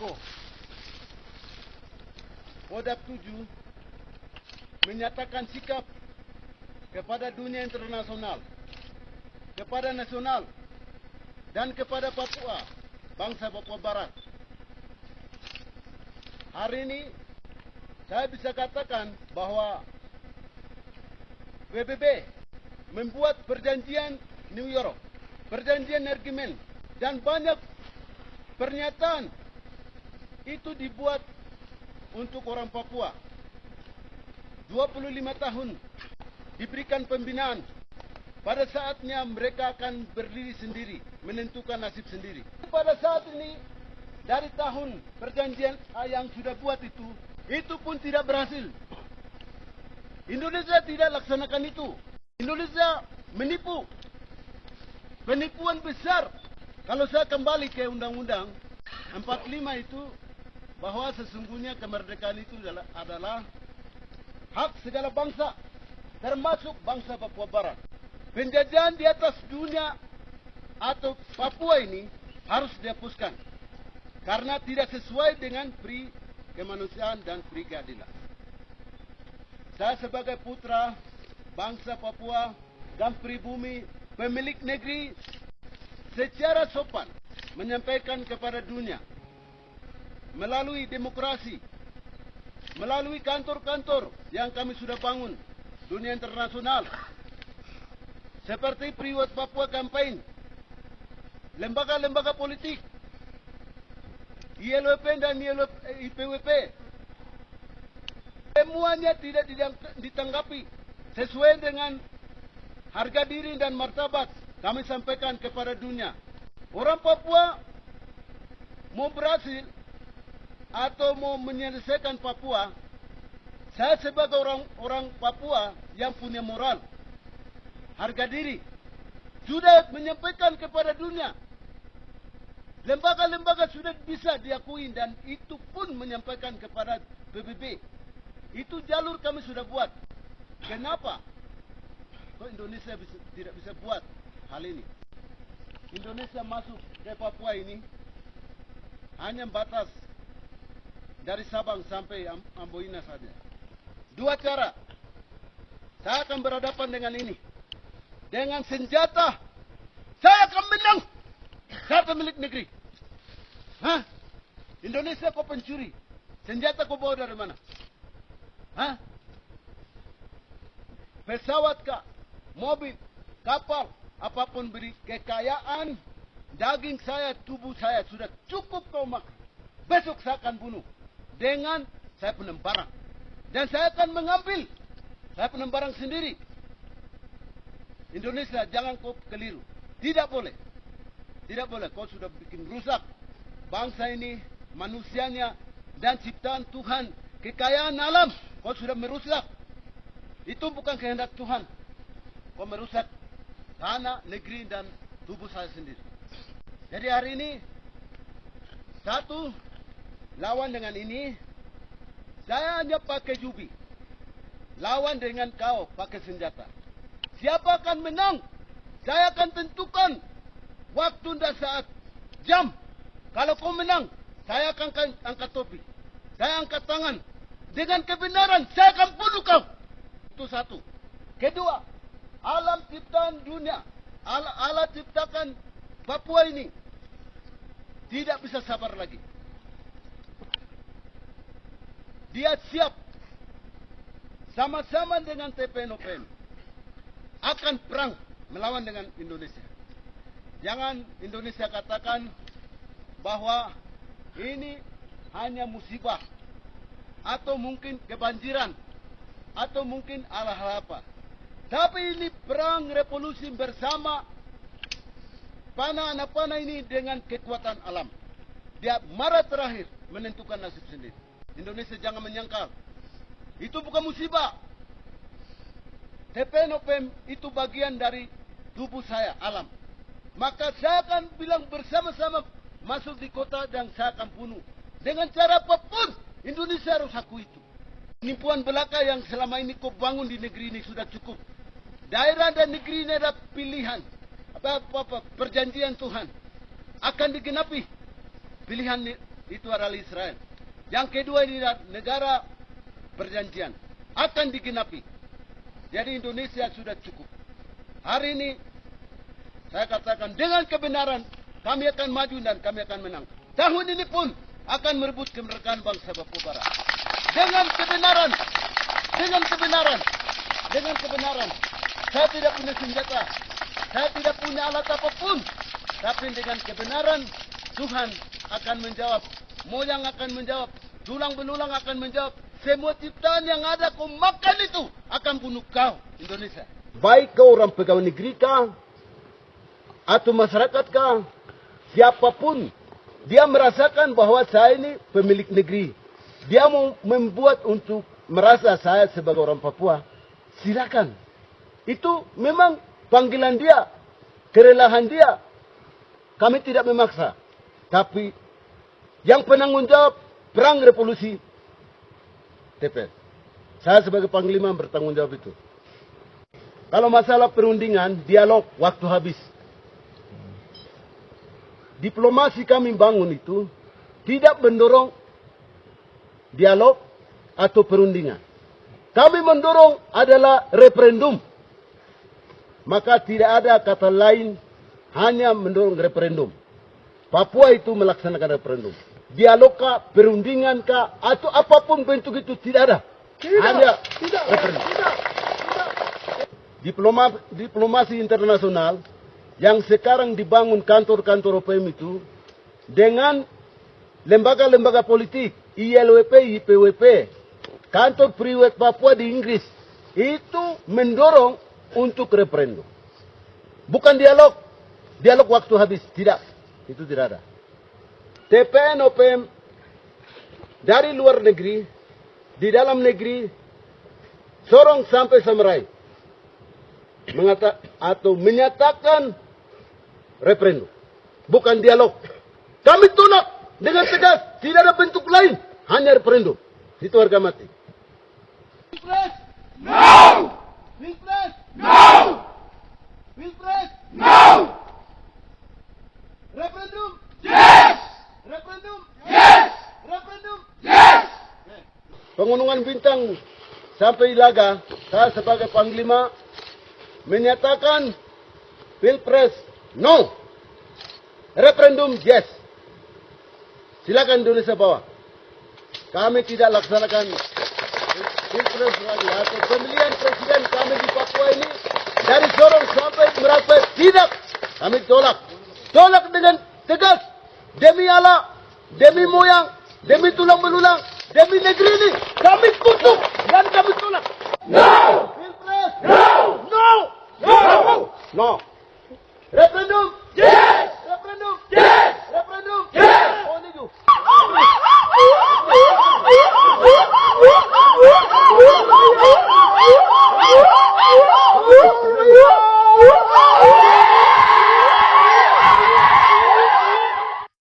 Menko Kodap 7 menyatakan sikap kepada dunia internasional, kepada nasional, dan kepada Papua, bangsa Papua Barat. Hari ini saya bisa katakan bahwa PBB membuat perjanjian New York, perjanjian Ergemen, dan banyak pernyataan itu dibuat untuk orang Papua. 25 tahun diberikan pembinaan. Pada saatnya mereka akan berdiri sendiri, menentukan nasib sendiri. Pada saat ini, dari tahun perjanjian yang sudah buat itu pun tidak berhasil. Indonesia tidak laksanakan itu. Indonesia menipu. Penipuan besar. Kalau saya kembali ke Undang-Undang 45 itu, bahwa sesungguhnya kemerdekaan itu adalah hak segala bangsa, termasuk bangsa Papua Barat. Penjajahan di atas dunia atau Papua ini harus dihapuskan karena tidak sesuai dengan pri kemanusiaan dan pri keadilan. Saya sebagai putra bangsa Papua dan pribumi, pemilik negeri, secara sopan menyampaikan kepada dunia melalui demokrasi, melalui kantor-kantor yang kami sudah bangun, dunia internasional, seperti Priwat Papua Campaign, lembaga-lembaga politik, ILWP dan IPWP, semuanya tidak ditanggapi sesuai dengan harga diri dan martabat. Kami sampaikan kepada dunia, orang Papua mau berhasil atau mau menyelesaikan Papua, saya sebagai orang Papua yang punya moral, harga diri, sudah menyampaikan kepada dunia. Lembaga-lembaga sudah bisa diakui dan itu pun menyampaikan kepada PBB. Itu jalur kami sudah buat. Kenapa kok Indonesia tidak bisa buat hal ini? Indonesia masuk ke Papua ini hanya batas dari Sabang sampai Amboina saja. Dua cara. Saya akan berhadapan dengan ini. Dengan senjata. Saya akan menang. Saya pemilik negeri. Hah? Indonesia kau pencuri. Senjata kau bawa dari mana? Hah? Pesawat kah? Mobil? Kapal? Apapun beri kekayaan. Daging saya, tubuh saya sudah cukup kau makan. Besok saya akan bunuh. Dengan saya punya barang. Dan saya akan mengambil. Saya punya barang sendiri. Indonesia, jangan kau keliru. Tidak boleh. Tidak boleh. Kau sudah bikin rusak bangsa ini, manusianya, dan ciptaan Tuhan. Kekayaan alam. Kau sudah merusak. Itu bukan kehendak Tuhan. Kau merusak tanah, negeri, dan tubuh saya sendiri. Jadi hari ini, satu, lawan dengan ini, saya hanya pakai jubi. Lawan dengan kau pakai senjata. Siapa akan menang? Saya akan tentukan waktu dan saat, jam. Kalau kau menang, saya akan angkat topi. Saya angkat tangan. Dengan kebenaran, saya akan bunuh kau. Itu satu. Kedua, alam ciptaan dunia, Allah ciptakan Papua ini tidak bisa sabar lagi. Dia siap sama-sama dengan TPNOPM akan perang melawan dengan Indonesia. Jangan Indonesia katakan bahwa ini hanya musibah atau mungkin kebanjiran atau mungkin hal-hal apa. Tapi ini perang revolusi bersama panah anak panah ini dengan kekuatan alam. Dia marah terakhir menentukan nasib sendiri. Indonesia jangan menyangkal. Itu bukan musibah. TPNOPM itu bagian dari tubuh saya, alam. Maka saya akan bilang bersama-sama masuk di kota dan saya akan bunuh. Dengan cara apapun, Indonesia harus akui itu. Penipuan belaka yang selama ini kau bangun di negeri ini sudah cukup. Daerah dan negeri ini adalah pilihan. Perjanjian Tuhan. Akan digenapi. Pilihan itu adalah Israel. Yang kedua ini negara perjanjian akan digenapi. Jadi Indonesia sudah cukup. Hari ini saya katakan dengan kebenaran kami akan maju dan kami akan menang. Tahun ini pun akan merebut kemerdekaan bangsa Papua Barat. Dengan kebenaran, dengan kebenaran, dengan kebenaran. Saya tidak punya senjata, saya tidak punya alat apapun. Tapi dengan kebenaran Tuhan akan menjawab. Moyang akan menjawab, tulang belulang akan menjawab. Semua ciptaan yang ada kau makan itu akan bunuh kau, Indonesia. Baik kau orang pegawai negeri kah, atau masyarakat kah, siapapun, dia merasakan bahwa saya ini pemilik negeri. Dia mau membuat untuk merasa saya sebagai orang Papua, silakan. Itu memang panggilan dia, kerelaan dia. Kami tidak memaksa. Tapi yang penanggung jawab perang revolusi TPS. Saya sebagai panglima bertanggung jawab itu. Kalau masalah perundingan, dialog, waktu habis. Diplomasi kami bangun itu tidak mendorong dialog atau perundingan. Kami mendorong adalah referendum. Maka tidak ada kata lain, hanya mendorong referendum. Papua itu melaksanakan referendum. Dialog kah, perundingan kah, atau apapun bentuk itu tidak ada. Hanya referendum. Diplomasi internasional yang sekarang dibangun kantor-kantor OPM itu dengan lembaga-lembaga politik, ILWP, IPWP, kantor priwet Papua di Inggris, itu mendorong untuk referendum. Bukan dialog. Dialog waktu habis. Tidak. Itu tidak ada. TPN OPM dari luar negeri, di dalam negeri, Sorong sampai Samurai menyatakan referendum. Bukan dialog. Kami tolak dengan tegas. Tidak ada bentuk lain. Hanya referendum. Itu harga mati. Pilpres! No! Pilpres! No! Pilpres! No! Referendum! Yes! Referendum! Yes! Referendum! Yes! Pengunungan Bintang sampai Ilaga, saya sebagai panglima menyatakan Pilpres no, referendum yes. Silakan Indonesia bawa. Kami tidak laksanakan Pilpres lagi atau pemilihan presiden kami di Papua ini dari Sorong sampai Merapen tidak. Kami tolak. Tolak dengan tegas. Demi Allah, demi moyang, demi tulang belulang, demi negeri ini. Kami kutuk dan kami